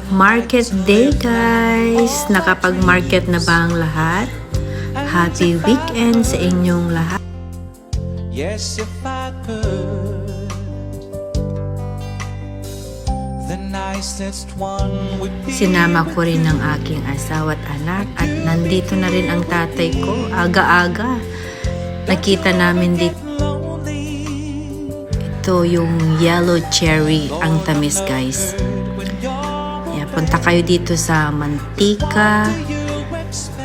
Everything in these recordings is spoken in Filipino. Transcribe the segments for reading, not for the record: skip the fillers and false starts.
Market day guys! Nakapag-market na ba ang lahat? Happy weekend sa inyong lahat! Yes, if I could, the nicest one would be. Sinama ko rin ang aking asawa at anak at nandito na rin ang tatay ko. Aga-aga. Nakita namin dito. Ito yung yellow cherry, ang tamis guys. Yeah, punta kayo dito sa Mantika,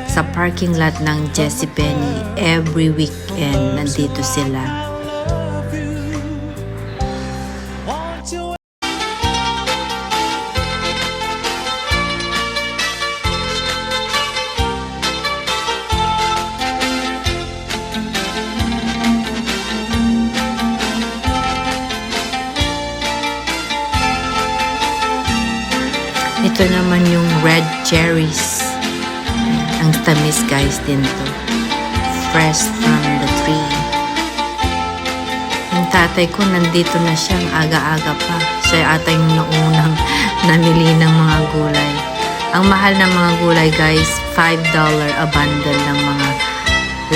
sa parking lot ng Jessie Penny. Every weekend nandito sila. Ito naman yung red cherries. Ang tamis guys din to. Fresh from the tree. Yung tatay ko nandito na siyang aga-aga pa. Siya ata yung naunang namili ng mga gulay. Ang mahal ng mga gulay guys, $5 a bundle ng mga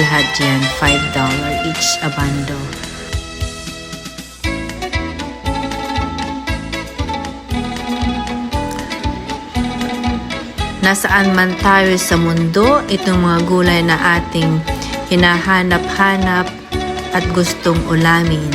lahat yan. $5 each a bundle. Nasaan man tayo sa mundo, itong mga gulay na ating hinahanap-hanap at gustong ulamin.